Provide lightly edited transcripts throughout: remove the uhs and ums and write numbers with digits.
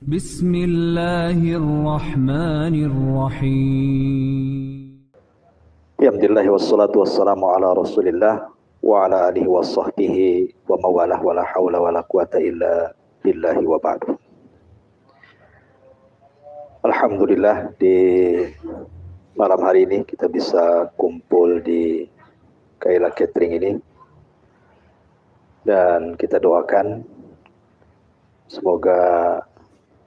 Bismillahirrahmanirrahim. Alhamdulillah wassalatu wassalamu ala Rasulillah wa ala alihi wa sahbihi wa mawalah wa la hawla wa la quwata illa billahi wa ba'du. Alhamdulillah, di malam hari ini kita bisa kumpul di Kaila Catering ini, dan kita doakan semoga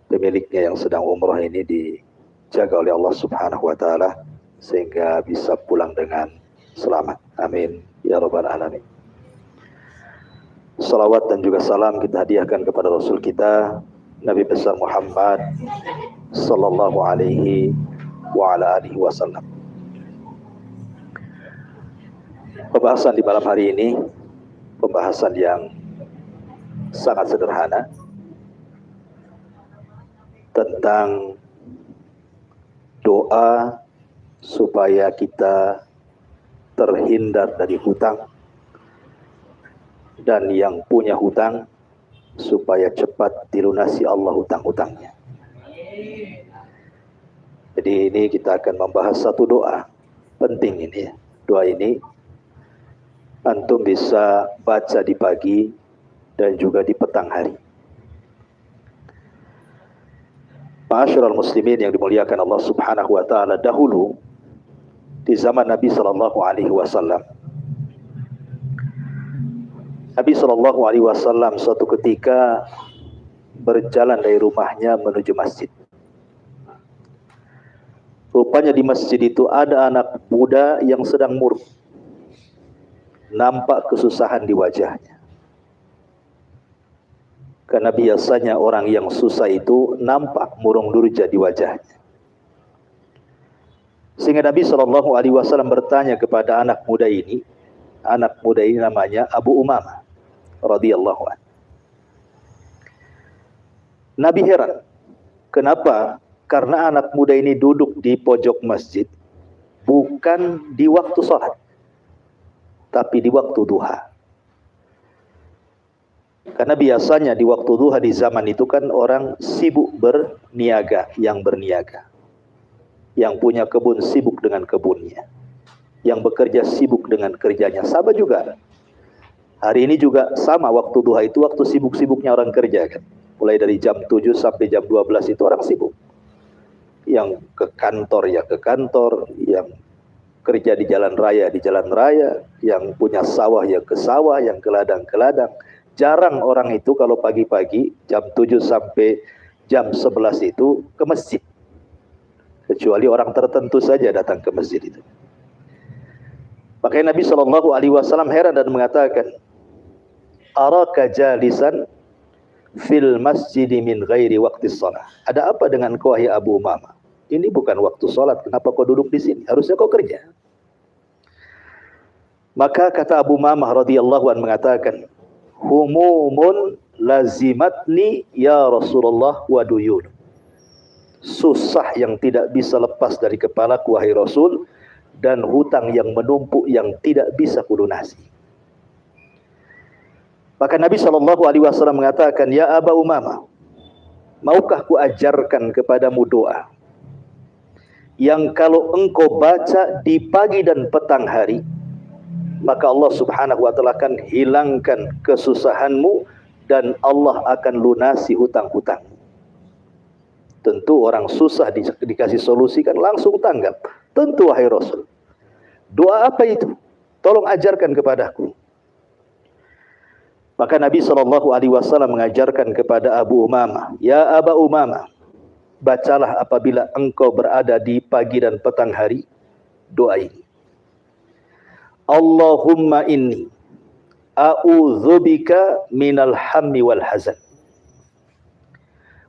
pemiliknya yang sedang umrah ini dijaga oleh Allah Subhanahu wa taala sehingga bisa pulang dengan selamat. Amin ya rabbal alamin. Salawat dan juga salam kita hadiahkan kepada Rasul kita Nabi besar Muhammad sallallahu alaihi wa ala alihi wasallam. Pembahasan di malam hari ini pembahasan yang sangat sederhana tentang doa supaya kita terhindar dari hutang, dan yang punya hutang supaya cepat dilunasi Allah hutang-hutangnya. Jadi ini kita akan membahas satu doa penting ini. Doa ini antum bisa baca di pagi dan juga di petang hari. Ma'asyiral muslimin yang dimuliakan Allah Subhanahu wa taala, dahulu di zaman Nabi sallallahu alaihi wasallam, Nabi sallallahu alaihi wasallam suatu ketika berjalan dari rumahnya menuju masjid. Rupanya di masjid itu ada anak muda yang sedang murung. Nampak kesusahan di wajahnya. Karena biasanya orang yang susah itu nampak murung durja di wajahnya. Sehingga Nabi SAW bertanya kepada anak muda ini. Anak muda ini namanya Abu Umamah radhiyallahu anhu. Nabi heran. Kenapa? Karena anak muda ini duduk di pojok masjid bukan di waktu sholat, tapi di waktu duha. Karena biasanya di waktu duha di zaman itu kan orang sibuk berniaga, yang berniaga. Yang punya kebun sibuk dengan kebunnya. Yang bekerja sibuk dengan kerjanya. Sama juga. Hari ini juga sama, waktu duha itu waktu sibuk-sibuknya orang kerja kan. Mulai dari jam 7 sampai jam 12 itu orang sibuk. Yang ke kantor ya ke kantor, yang kerja di jalan raya, yang punya sawah ya ke sawah, yang ke ladang ke ladang. Jarang orang itu kalau pagi-pagi jam 7 sampai jam 11 itu ke masjid. Kecuali orang tertentu saja datang ke masjid itu. Makanya Nabi SAW heran dan mengatakan, araka jalisan fil masjid min ghairi waqti shalah. Ada apa dengan kau wahai Abu Umamah? Ini bukan waktu salat, kenapa kau duduk di sini? Harusnya kau kerja. Maka kata Abu Umamah radhiyallahu anhu mengatakan, humumun lazimatni ya Rasulullah wa duyun. Susah yang tidak bisa lepas dari kepalaku wahai Rasul, dan hutang yang menumpuk yang tidak bisa kulunasi. Maka Nabi SAW mengatakan, ya Aba Umamah, maukah ku ajarkan kepadamu doa yang kalau engkau baca di pagi dan petang hari, maka Allah Subhanahu wa taala akan hilangkan kesusahanmu dan Allah akan lunasi hutang-hutang. Tentu orang susah dikasih solusi kan langsung tanggap. Tentu wahai Rasul. Doa apa itu? Tolong ajarkan kepadaku. Maka Nabi SAW mengajarkan kepada Abu Umamah, ya Aba Umamah, bacalah apabila engkau berada di pagi dan petang hari doa ini. Allahumma inni a'udzubika minal hammi wal hazan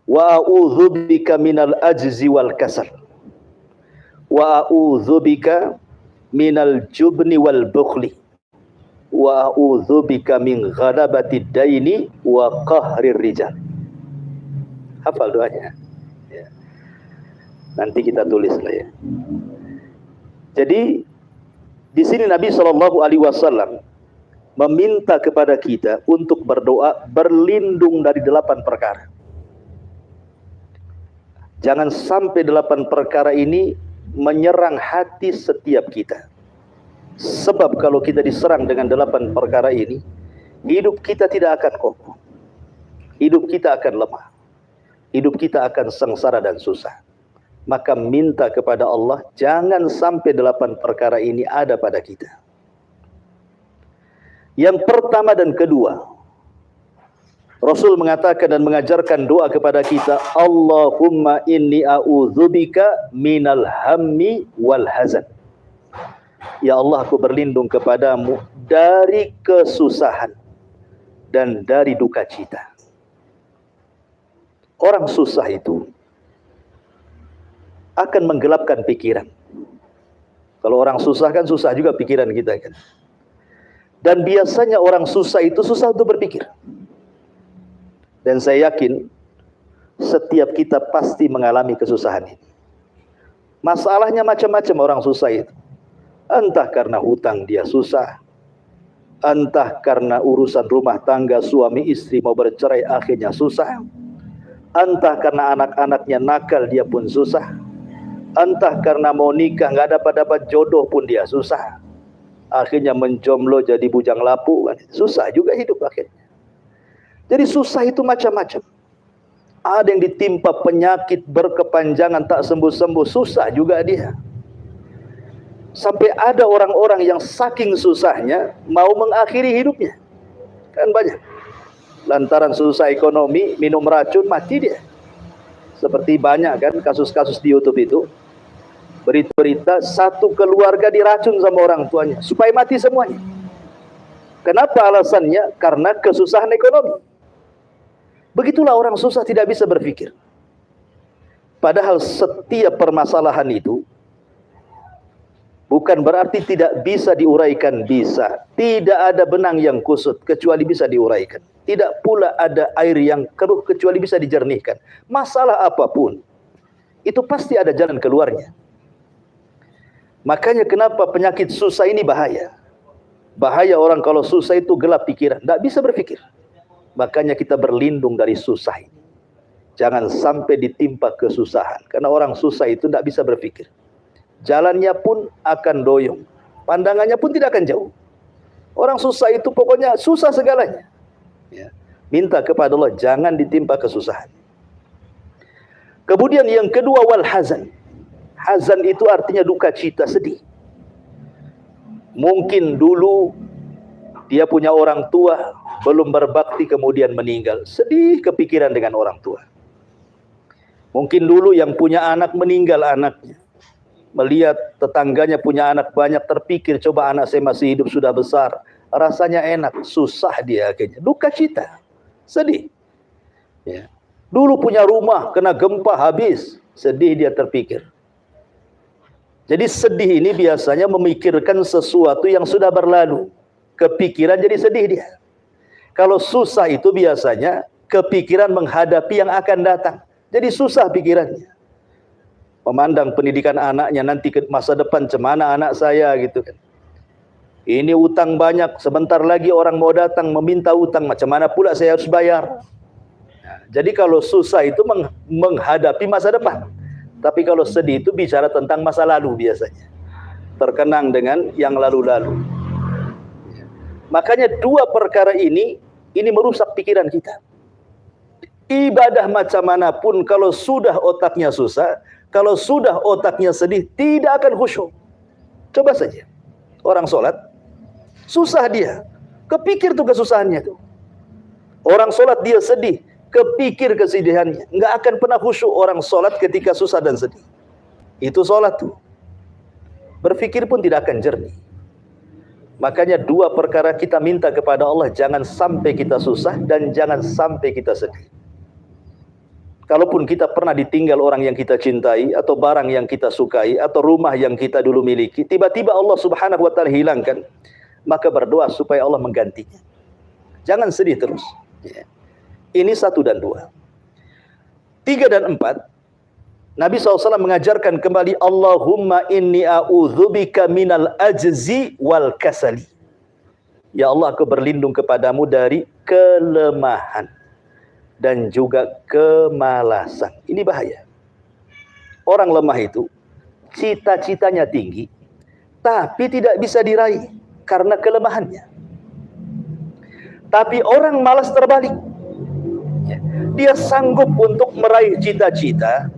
wa a'udzubika minal ajzi wal kasal wa a'udzubika minal jubni wal bukhli wa a'udzubika min ghalabatid daini wa qahrir rijal. Hafal doanya ya. Nanti kita tulis lah ya. Jadi di sini Nabi SAW meminta kepada kita untuk berdoa berlindung dari 8 perkara. Jangan sampai 8 perkara ini menyerang hati setiap kita. Sebab kalau kita diserang dengan 8 perkara ini, hidup kita tidak akan kokoh. Hidup kita akan lemah. Hidup kita akan sengsara dan susah. Maka minta kepada Allah, jangan sampai 8 perkara ini ada pada kita. Yang pertama dan kedua, Rasul mengatakan dan mengajarkan doa kepada kita, Allahumma inni a'udzubika minal hammi wal hazan. Ya Allah, aku berlindung kepadamu dari kesusahan dan dari duka cita. Orang susah itu akan menggelapkan pikiran. Kalau orang susah kan susah juga pikiran kita kan. Dan biasanya orang susah itu susah untuk berpikir. Dan saya yakin setiap kita pasti mengalami kesusahan ini. Masalahnya macam-macam orang susah itu. Entah karena hutang dia susah, entah karena urusan rumah tangga suami istri mau bercerai akhirnya susah, entah karena anak-anaknya nakal dia pun susah, entah karena mau nikah nggak dapat jodoh pun dia susah, akhirnya menjomblo jadi bujang lapuk, susah juga hidup akhirnya. Jadi susah itu macam-macam. Ada yang ditimpa penyakit berkepanjangan tak sembuh-sembuh, susah juga dia. Sampai ada orang-orang yang saking susahnya mau mengakhiri hidupnya. Kan banyak. Lantaran susah ekonomi, minum racun, mati dia. Seperti banyak kan kasus-kasus di YouTube itu. Berita-berita satu keluarga diracun sama orang tuanya supaya mati semuanya. Kenapa alasannya? Karena kesusahan ekonomi. Begitulah orang susah tidak bisa berpikir. Padahal setiap permasalahan itu bukan berarti tidak bisa diuraikan, bisa. Tidak ada benang yang kusut kecuali bisa diuraikan. Tidak pula ada air yang keruh kecuali bisa dijernihkan. Masalah apapun, itu pasti ada jalan keluarnya. Makanya kenapa penyakit susah ini bahaya. Bahaya orang kalau susah itu gelap pikiran, tidak bisa berpikir. Makanya kita berlindung dari susah ini. Jangan sampai ditimpa kesusahan. Karena orang susah itu tidak bisa berpikir. Jalannya pun akan doyong. Pandangannya pun tidak akan jauh. Orang susah itu pokoknya susah segalanya. Ya. Minta kepada Allah jangan ditimpa kesusahan. Kemudian yang kedua, wal hazan. Hazan itu artinya duka cita, sedih. Mungkin dulu dia punya orang tua, belum berbakti kemudian meninggal. Sedih kepikiran dengan orang tua. Mungkin dulu yang punya anak meninggal anaknya. Melihat tetangganya punya anak banyak, terpikir coba anak saya masih hidup sudah besar. Rasanya enak, susah dia akhirnya. Duka cita, sedih. Ya. Dulu punya rumah, kena gempa habis. Sedih dia terpikir. Jadi sedih ini biasanya memikirkan sesuatu yang sudah berlalu. Kepikiran jadi sedih dia. Kalau susah itu biasanya kepikiran menghadapi yang akan datang. Jadi susah pikirannya. Memandang pendidikan anaknya nanti ke masa depan cemana anak saya gitu kan. Ini utang banyak, sebentar lagi orang mau datang meminta utang, macam mana pula saya harus bayar. Nah, jadi kalau susah itu menghadapi masa depan. Tapi kalau sedih itu bicara tentang masa lalu biasanya. Terkenang dengan yang lalu-lalu. Makanya dua perkara ini merusak pikiran kita. Ibadah macam manapun kalau sudah otaknya susah, kalau sudah otaknya sedih, tidak akan khusyuk. Coba saja. Orang sholat, susah dia. Kepikir tuh kesusahannya tuh. Orang sholat dia sedih, kepikir kesedihannya. Nggak akan pernah khusyuk orang sholat ketika susah dan sedih. Itu sholat tuh. Berpikir pun tidak akan jernih. Makanya dua perkara kita minta kepada Allah, jangan sampai kita susah dan jangan sampai kita sedih. Kalaupun kita pernah ditinggal orang yang kita cintai, atau barang yang kita sukai, atau rumah yang kita dulu miliki, tiba-tiba Allah subhanahu wa ta'ala hilangkan, maka berdoa supaya Allah menggantinya. Jangan sedih terus. Ini 1 dan 2. 3 dan 4, Nabi SAW mengajarkan kembali, Allahumma inni a'udzubika minal ajzi wal kasali. Ya Allah, aku berlindung kepadamu dari kelemahan dan juga kemalasan. Ini bahaya. orang lemah itu cita-citanya tinggi, tapi tidak bisa diraih karena kelemahannya. Tapi orang malas terbalik. Dia sanggup untuk meraih cita-cita,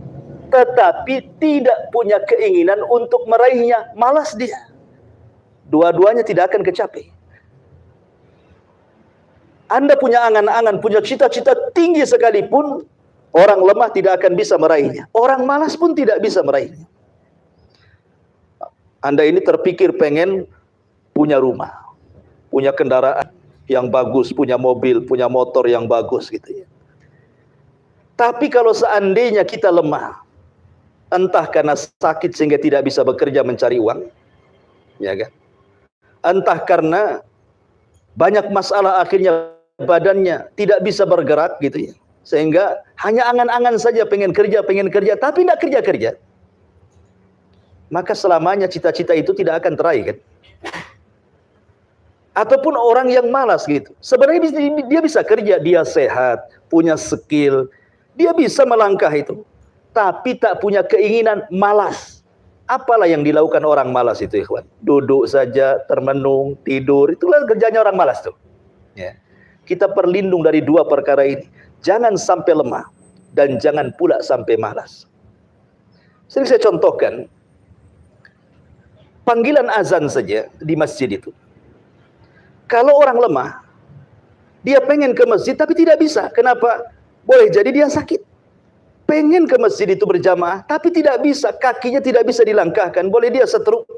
tetapi tidak punya keinginan untuk meraihnya. Malas dia. Dua-duanya tidak akan kecapai. Anda punya angan-angan, punya cita-cita tinggi sekalipun, orang lemah tidak akan bisa meraihnya. Orang malas pun tidak bisa meraihnya. Anda ini terpikir pengen punya rumah, punya kendaraan yang bagus, punya mobil, punya motor yang bagus gitu ya. Tapi kalau seandainya kita lemah, entah karena sakit sehingga tidak bisa bekerja mencari uang, ya kan? Entah karena banyak masalah akhirnya badannya tidak bisa bergerak gitu ya. Sehingga hanya angan-angan saja pengen kerja, tapi tidak kerja-kerja. Maka selamanya cita-cita itu tidak akan teraih kan? Ataupun orang yang malas gitu. Sebenarnya dia bisa kerja, dia sehat, punya skill, dia bisa melangkah itu. Tapi tak punya keinginan, malas. Apalah yang dilakukan orang malas itu, ikhwan? Duduk saja, termenung, tidur. Itulah kerjanya orang malas tuh. Ya. Kita berlindung dari dua perkara ini. Jangan sampai lemah dan jangan pula sampai malas. Sering saya contohkan, panggilan azan saja di masjid itu. Kalau orang lemah, dia pengen ke masjid tapi tidak bisa. Kenapa? Boleh jadi dia sakit. Pengen ke masjid itu berjamaah, tapi tidak bisa. Kakinya tidak bisa dilangkahkan. Boleh dia stroke,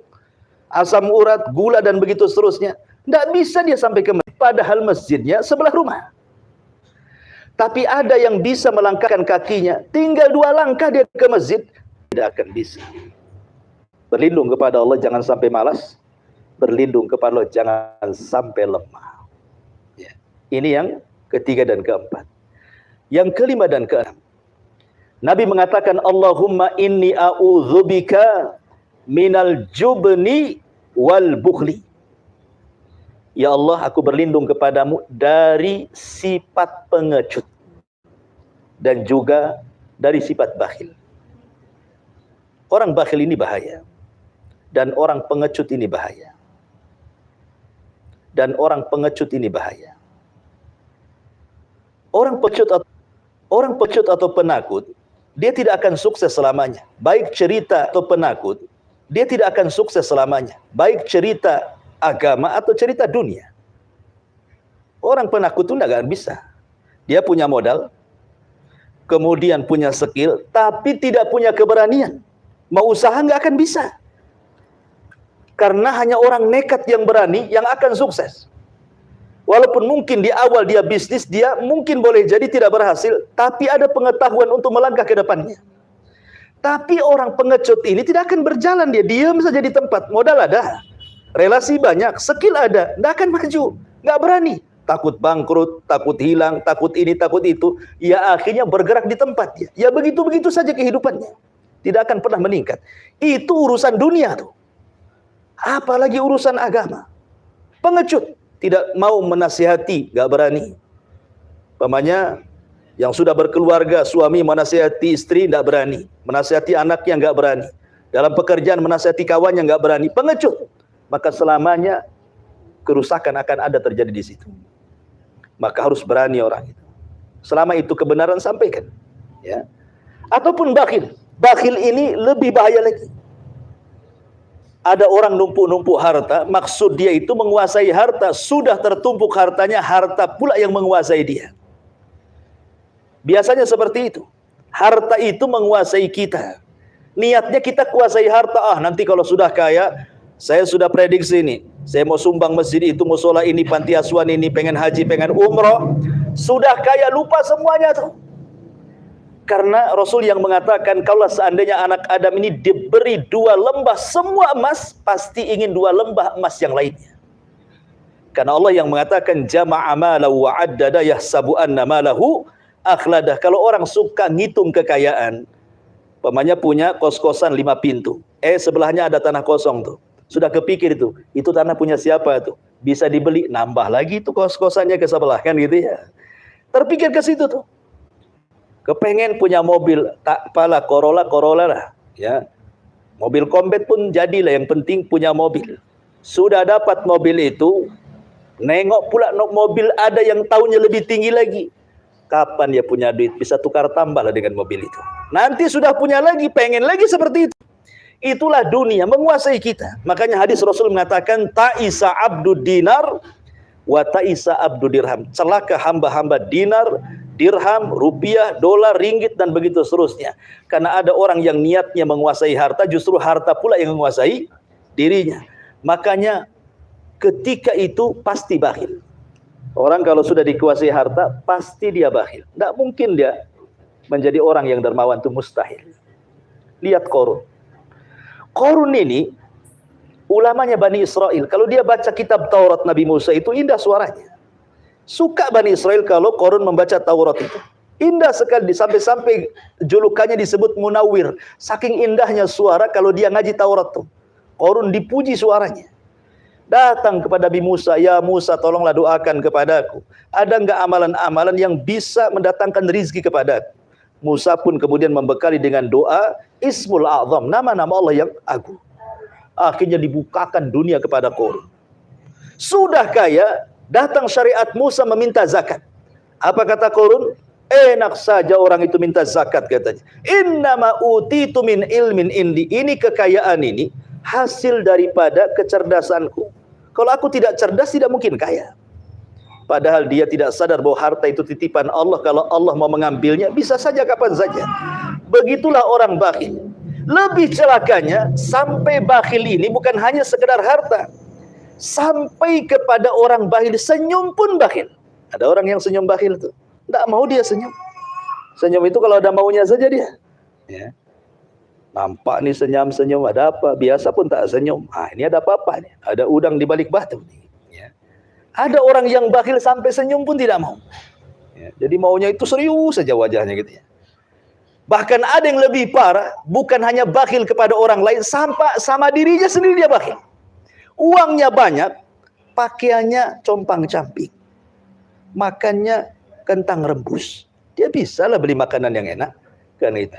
asam urat, gula, dan begitu seterusnya. Tidak bisa dia sampai ke masjid. Padahal masjidnya sebelah rumah. Tapi ada yang bisa melangkahkan kakinya. Tinggal 2 langkah dia ke masjid. Tidak akan bisa. Berlindung kepada Allah, jangan sampai malas. Berlindung kepada Allah, jangan sampai lemah. Ya. Ini yang ketiga dan keempat. Yang kelima dan keenam. Nabi mengatakan, Allahumma inni a'udzubika minal jubni wal bukhli. Ya Allah, aku berlindung kepadamu dari sifat pengecut dan juga dari sifat bakhil. Orang bakhil ini bahaya. Dan orang pengecut ini bahaya. Dan orang pengecut ini bahaya. Orang pengecut atau penakut, dia tidak akan sukses selamanya. Baik cerita atau penakut, dia tidak akan sukses selamanya. Baik cerita agama atau cerita dunia. Orang penakut itu tidak bisa. Dia punya modal, kemudian punya skill, tapi tidak punya keberanian. Mau usaha nggak akan bisa. Karena hanya orang nekat yang berani yang akan sukses. Walaupun mungkin di awal dia bisnis, dia mungkin boleh jadi tidak berhasil, tapi ada pengetahuan untuk melangkah ke depannya. Tapi orang pengecut ini tidak akan berjalan, dia diam saja di tempat. Modal ada, relasi banyak, skill ada, tidak akan maju, nggak berani. Takut bangkrut, takut hilang, takut ini, takut itu. Ya akhirnya bergerak di tempat dia. Ya begitu-begitu saja kehidupannya. Tidak akan pernah meningkat. Itu urusan dunia tuh. Apalagi urusan agama. Pengecut. Tidak mau menasihati, gak berani. Pamannya yang sudah berkeluarga, suami menasihati istri, gak berani. Menasihati anaknya gak berani. Dalam pekerjaan menasihati kawannya gak berani. Pengecut. Maka selamanya kerusakan akan ada terjadi di situ. Maka harus berani orang itu. Selama itu kebenaran sampaikan. Ya. Ataupun bakhil. Bakhil ini lebih bahaya lagi. Ada orang numpuk-numpuk harta, maksud dia itu menguasai harta, sudah tertumpuk hartanya, harta pula yang menguasai dia. Biasanya seperti itu. Harta itu menguasai kita. Niatnya kita kuasai harta, nanti kalau sudah kaya, saya sudah prediksi ini, saya mau sumbang masjid itu, musola ini, panti asuhan ini, pengen haji, pengen umroh, sudah kaya lupa semuanya tuh. Karena Rasul yang mengatakan kalau seandainya anak Adam ini diberi 2 lembah semua emas, pasti ingin 2 lembah emas yang lainnya. Karena Allah yang mengatakan jama'a malahu wa addada yahsabu anna malahu akhladah. Kalau orang suka ngitung kekayaan, pamannya punya kos-kosan 5 pintu. Sebelahnya ada tanah kosong tuh. Sudah kepikir itu tanah punya siapa tuh? Bisa dibeli, nambah lagi tuh kos-kosannya ke sebelah kan gitu ya. Terpikir ke situ tuh. Kepengen punya mobil, tak pala Corolla lah. Ya, mobil combat pun jadilah, yang penting punya mobil. Sudah dapat mobil itu, nengok pula mobil ada yang tahunnya lebih tinggi lagi. Kapan dia punya duit? Bisa tukar tambah lah dengan mobil itu. Nanti sudah punya lagi, pengen lagi seperti itu. Itulah dunia menguasai kita. Makanya hadis Rasul mengatakan, ta'isa abdu dinar wa ta'isa abdu dirham. Celaka hamba-hamba dinar, dirham, rupiah, dolar, ringgit, dan begitu seterusnya. Karena ada orang yang niatnya menguasai harta, justru harta pula yang menguasai dirinya. Makanya ketika itu pasti bakhil. Orang kalau sudah dikuasai harta, pasti dia bakhil. Tidak mungkin dia menjadi orang yang dermawan, itu mustahil. Lihat Qarun. Qarun ini ulamanya Bani Israel. Kalau dia baca kitab Taurat Nabi Musa itu indah suaranya. Suka Bani Israel kalau Qarun membaca Taurat itu. Indah sekali, sampai-sampai julukannya disebut Munawwir. Saking indahnya suara kalau dia ngaji Taurat tuh. Qarun dipuji suaranya. Datang kepada Nabi Musa, ya Musa tolonglah doakan kepadaku. Ada enggak amalan-amalan yang bisa mendatangkan rizki kepadaku? Musa pun kemudian membekali dengan doa Ismul A'zam, nama-nama Allah yang agung. Akhirnya dibukakan dunia kepada Qarun. Sudah kaya, datang syariat Musa meminta zakat. Apa kata Qarun? Enak saja orang itu minta zakat katanya. Innama utitu min ilmin indi. Ini kekayaan ini hasil daripada kecerdasanku. Kalau aku tidak cerdas, tidak mungkin kaya. Padahal dia tidak sadar bahwa harta itu titipan Allah. Kalau Allah mau mengambilnya, bisa saja kapan saja. Begitulah orang bakhil. Lebih celakanya, sampai bakhil ini bukan hanya sekedar harta. Sampai kepada orang bakhil, senyum pun bakhil. Ada orang yang senyum bakhil tuh. Tidak mau dia senyum. Senyum itu kalau ada maunya saja dia. Ya. Nampak nih senyum-senyum, ada apa? Biasa pun tak senyum. Ini ada apa-apa nih? Ada udang di balik batu nih. Ya. Ada orang yang bakhil sampai senyum pun tidak mau. Ya. Jadi maunya itu serius saja wajahnya gitu ya. Bahkan ada yang lebih parah, bukan hanya bakhil kepada orang lain, sampai sama dirinya sendiri dia bakhil. Uangnya banyak, pakaiannya compang-camping. Makannya kentang rebus. Dia bisa lah beli makanan yang enak. Kan itu.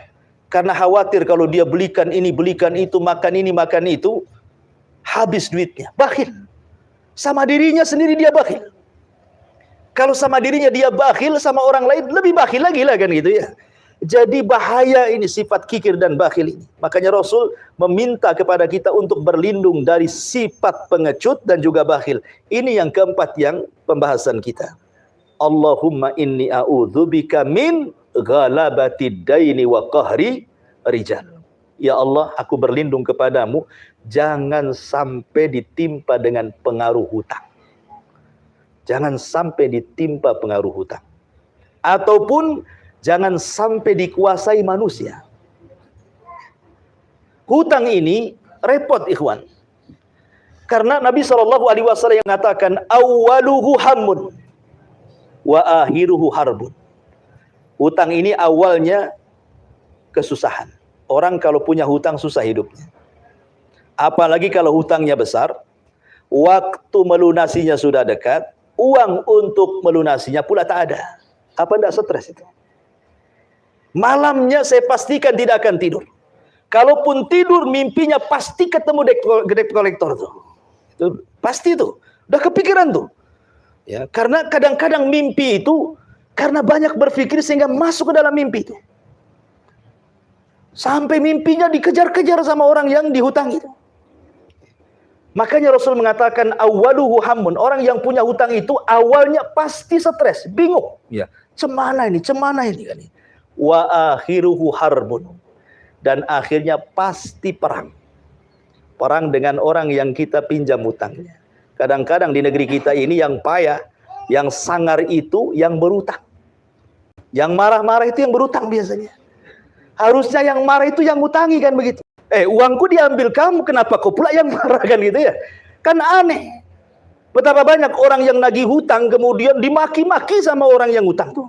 Karena khawatir kalau dia belikan ini, belikan itu, makan ini, makan itu, habis duitnya. Bakhil. Sama dirinya sendiri dia bakhil. Kalau sama dirinya dia bakhil, sama orang lain lebih bakhil lagi lah kan gitu ya. Jadi bahaya ini sifat kikir dan bakhil ini. Makanya Rasul meminta kepada kita untuk berlindung dari sifat pengecut dan juga bakhil. Ini yang keempat yang pembahasan kita. Allahumma inni a'udzubika min ghalabatid daini wa qahri rijal. Ya Allah, aku berlindung kepadamu, jangan sampai ditimpa dengan pengaruh hutang. Jangan sampai ditimpa pengaruh hutang. Ataupun jangan sampai dikuasai manusia. Hutang ini repot ikhwan. Karena Nabi SAW yang mengatakan awwaluhu hammun wa akhiruhu harbun. Hutang ini awalnya kesusahan. Orang kalau punya hutang susah hidupnya. Apalagi kalau hutangnya besar, waktu melunasinya sudah dekat, uang untuk melunasinya pula tak ada. Apa enggak stres itu? Malamnya saya pastikan tidak akan tidur. Kalaupun tidur, mimpinya pasti ketemu debt collector tuh. Itu pasti tuh. Udah kepikiran tuh. Ya, karena kadang-kadang mimpi itu karena banyak berpikir sehingga masuk ke dalam mimpi itu. Sampai mimpinya dikejar-kejar sama orang yang dihutangi. Makanya Rasul mengatakan awwaluhu hammun. Orang yang punya hutang itu awalnya pasti stres, bingung. Ya, cemana ini kan. Wa akhiruhu harbun. Dan akhirnya pasti perang. Perang dengan orang yang kita pinjam hutangnya. Kadang-kadang di negeri kita ini yang payah, yang sangar itu yang berutang. Yang marah-marah itu yang berutang biasanya. Harusnya yang marah itu yang ngutangi kan begitu. Uangku diambil kamu, kenapa kau pula yang marah kan gitu ya. Kan aneh. Betapa banyak orang yang nagih hutang kemudian dimaki-maki sama orang yang hutang tuh.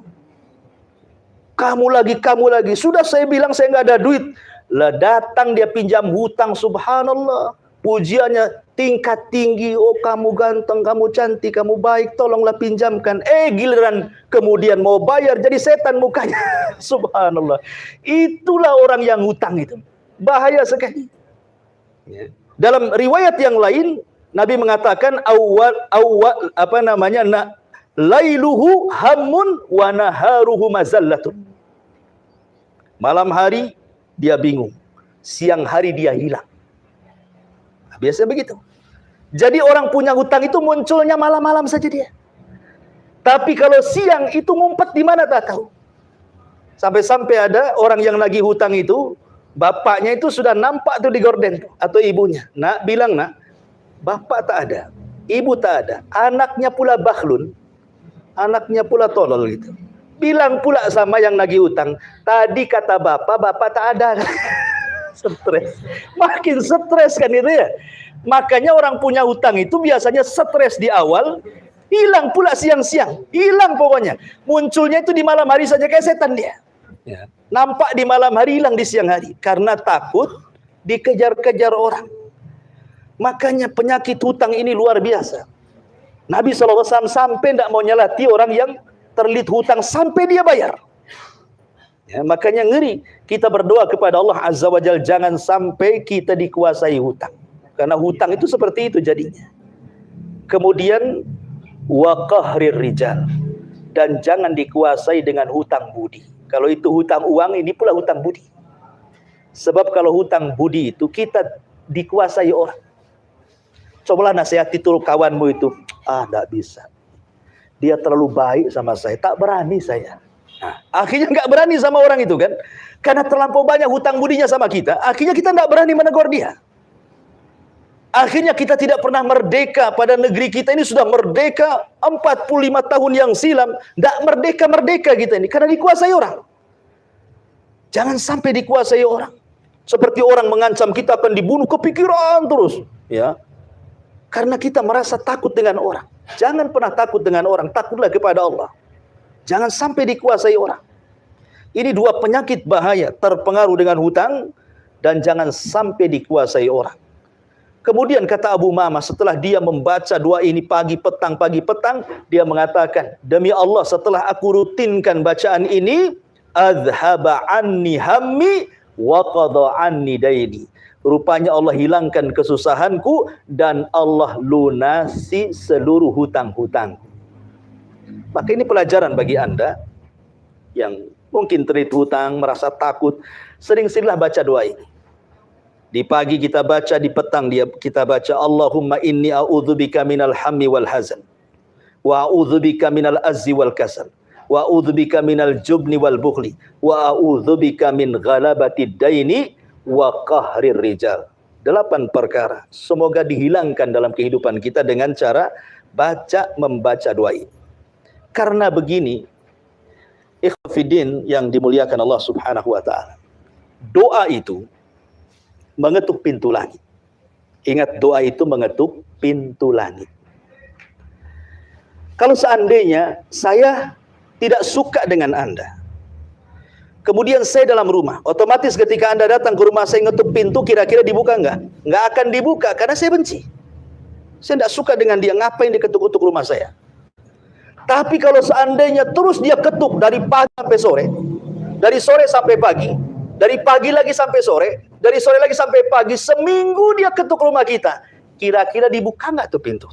Kamu lagi. Sudah saya bilang saya nggak ada duit. Lah datang dia pinjam hutang, subhanallah. Pujiannya tingkat tinggi. Oh kamu ganteng, kamu cantik, kamu baik, tolonglah pinjamkan. Giliran kemudian mau bayar jadi setan mukanya. Subhanallah. Itulah orang yang hutang itu. bahaya sekali. Ya. Dalam riwayat yang lain, Nabi mengatakan lailuhu hammun wa naharuhu mazallatun. Malam hari dia bingung, siang hari dia hilang. Nah, biasanya begitu. Jadi orang punya hutang itu munculnya malam-malam saja dia. Tapi kalau siang itu ngumpet di mana tak tahu. Sampai-sampai ada orang yang lagi hutang itu, bapaknya itu sudah nampak tuh di gorden atau ibunya. Nak bilang, nak, bapak tak ada, ibu tak ada, anaknya pula bakhlun, anaknya pula tolol gitu. Bilang pula sama yang lagi hutang, tadi kata bapak tak ada. Stres, makin stres kan itu ya. Makanya orang punya hutang itu biasanya stres di awal, hilang pula siang-siang, hilang pokoknya. Munculnya itu di malam hari saja kayak setan dia. Ya. Nampak di malam hari, hilang di siang hari. Karena takut dikejar-kejar orang. Makanya penyakit hutang ini luar biasa. Nabi SAW sampai tidak mau nyelati orang yang terlilit hutang sampai dia bayar. Ya, makanya ngeri. Kita berdoa kepada Allah Azza wa Jalla, jangan sampai kita dikuasai hutang. Karena hutang itu seperti itu jadinya. Kemudian wa qahrir rijal, dan jangan dikuasai dengan hutang budi. Kalau itu hutang uang, ini pula hutang budi. Sebab kalau hutang budi itu kita dikuasai orang. Cobalah nasihati tuh kawanmu itu, enggak bisa. Dia terlalu baik sama saya, tak berani saya. Nah, akhirnya nggak berani sama orang itu kan, karena terlampau banyak hutang budinya sama kita. Akhirnya kita nggak berani menegur dia. Akhirnya kita tidak pernah merdeka. Pada negeri kita ini sudah merdeka 45 tahun yang silam. Tidak merdeka-merdeka kita ini. Karena dikuasai orang. Jangan sampai dikuasai orang. Seperti orang mengancam kita akan dibunuh, kepikiran terus. Ya. Karena kita merasa takut dengan orang. Jangan pernah takut dengan orang. Takutlah kepada Allah. Jangan sampai dikuasai orang. Ini dua penyakit bahaya. Terpengaruh dengan hutang. Dan jangan sampai dikuasai orang. Kemudian kata Abu Umamah, setelah dia membaca doa ini pagi petang, dia mengatakan, demi Allah setelah aku rutinkan bacaan ini, adhaba anni hammi wa qada anni daini. Rupanya Allah hilangkan kesusahanku dan Allah lunasi seluruh hutang-hutangku. Maka ini pelajaran bagi Anda yang mungkin terlilit hutang, merasa takut, sering-seringlah baca doa ini. Di pagi kita baca, di petang kita baca, Allahumma inni a'udzubika minal hammi wal hazan, wa a'udzubika minal azzi wal kasal, wa a'udzubika minal jubni wal bukhli, wa a'udzubika min ghalabati daini wa qahrir rijal. 8 perkara. Semoga dihilangkan dalam kehidupan kita dengan cara membaca doa ini. Karena begini, ikhwatiddin yang dimuliakan Allah Subhanahu wa taala. Doa itu mengetuk pintu langit. Ingat, doa itu mengetuk pintu langit. Kalau seandainya saya tidak suka dengan Anda, kemudian saya dalam rumah, otomatis ketika Anda datang ke rumah saya ngetuk pintu, kira-kira dibuka enggak? Enggak akan dibuka, karena saya benci. Saya tidak suka dengan dia, ngapain diketuk-ketuk rumah saya. Tapi kalau seandainya terus dia ketuk dari pagi sampai sore, dari sore sampai pagi, dari pagi lagi sampai sore, dari sore lagi sampai pagi, seminggu dia ketuk rumah kita. Kira-kira dibuka nggak tuh pintu?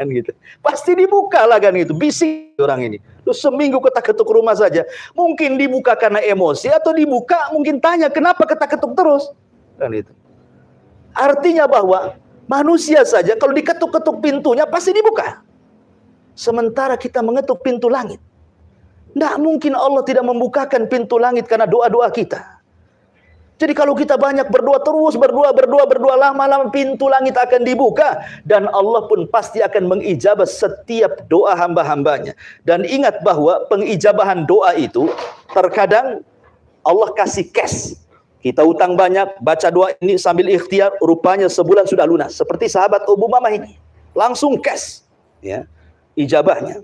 Kan gitu. Pasti dibuka lah kan gitu. Bisik orang ini. Lu seminggu ketuk rumah saja. Mungkin dibuka karena emosi, atau dibuka mungkin tanya kenapa ketuk terus. Kan itu. Artinya bahwa manusia saja kalau diketuk-ketuk pintunya pasti dibuka. Sementara kita mengetuk pintu langit. Tidak mungkin Allah tidak membukakan pintu langit karena doa-doa kita. Jadi kalau kita banyak berdoa, terus berdoa, lama-lama pintu langit akan dibuka. Dan Allah pun pasti akan mengijabah setiap doa hamba-hambanya. Dan ingat bahwa pengijabahan doa itu, terkadang Allah kasih cash. Kita utang banyak, baca doa ini sambil ikhtiar, rupanya sebulan sudah lunas. Seperti sahabat Abu Umamah ini. Langsung cash. Ya, ijabahnya.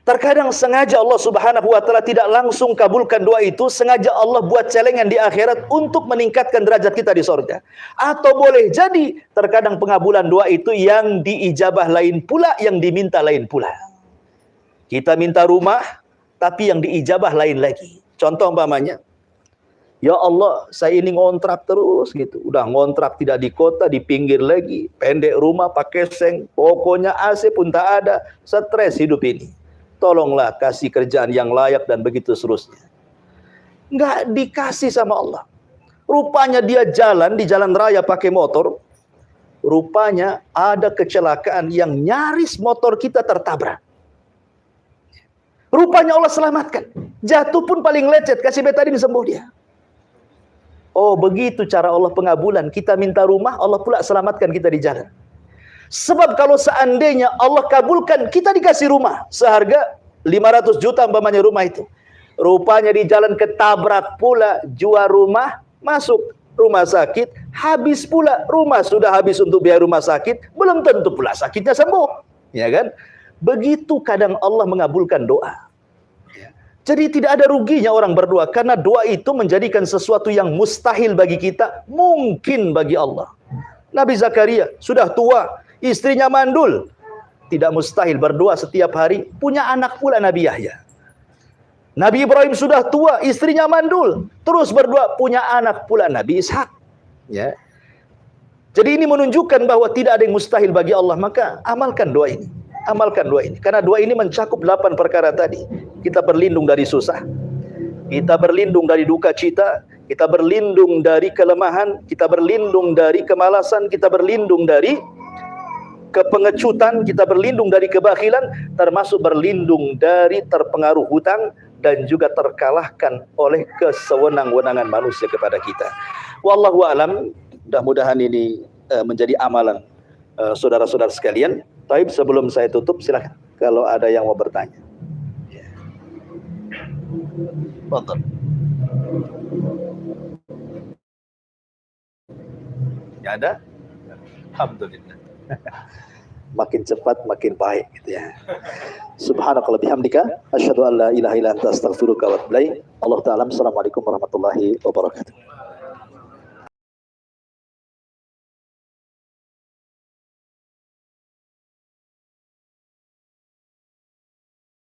Terkadang sengaja Allah Subhanahu wa taala tidak langsung kabulkan doa itu, sengaja Allah buat celengan di akhirat untuk meningkatkan derajat kita di surga. Atau boleh jadi terkadang pengabulan doa itu yang diijabah lain pula, yang diminta lain pula. Kita minta rumah, tapi yang diijabah lain lagi. Contoh umpamanya, Ya Allah, saya ini ngontrak terus gitu. Udah ngontrak tidak di kota, di pinggir lagi. Pendek rumah, pakai seng. Pokoknya AC pun tak ada. Stres hidup ini. Tolonglah kasih kerjaan yang layak dan begitu seterusnya. Nggak dikasih sama Allah. Rupanya dia jalan di jalan raya pakai motor. Rupanya ada kecelakaan yang nyaris motor kita tertabrak. Rupanya Allah selamatkan. Jatuh pun paling lecet, kasih betadin sembuh dia. Oh, begitu cara Allah pengabulan. Kita minta rumah, Allah pula selamatkan kita di jalan. Sebab kalau seandainya Allah kabulkan, kita dikasih rumah seharga 500 juta umpamanya rumah itu. Rupanya di jalan ketabrak pula, jual rumah, masuk rumah sakit, habis pula rumah sudah habis untuk biaya rumah sakit, belum tentu pula sakitnya sembuh. Ya kan? Begitu kadang Allah mengabulkan doa. Jadi tidak ada ruginya orang berdoa, karena doa itu menjadikan sesuatu yang mustahil bagi kita, mungkin bagi Allah. Nabi Zakaria sudah tua, istrinya mandul. Tidak mustahil berdoa setiap hari, punya anak pula Nabi Yahya. Nabi Ibrahim sudah tua, istrinya mandul, terus berdoa, punya anak pula Nabi Ishak. Ya. Jadi ini menunjukkan bahwa tidak ada yang mustahil bagi Allah, maka amalkan doa ini. Amalkan doa ini, karena doa ini mencakup 8 perkara tadi. Kita berlindung dari susah, kita berlindung dari duka cita, kita berlindung dari kelemahan, kita berlindung dari kemalasan, kita berlindung dari kepengecutan, kita berlindung dari kebakhilan, termasuk berlindung dari terpengaruh hutang dan juga terkalahkan oleh kesewenang-wenangan manusia kepada kita. Wallahu a'lam. Mudah-mudahan ini menjadi amalan saudara-saudara sekalian. Baik, sebelum saya tutup, silakan kalau ada yang mau bertanya. Betul. Ya ada? Alhamdulillah. Makin cepat makin baik gitu ya. Subhanakallah bihamdika asyhadu an la ilaha illa anta astaghfiruka wa atubu ilaik. Allah taala. Assalamualaikum warahmatullahi wabarakatuh.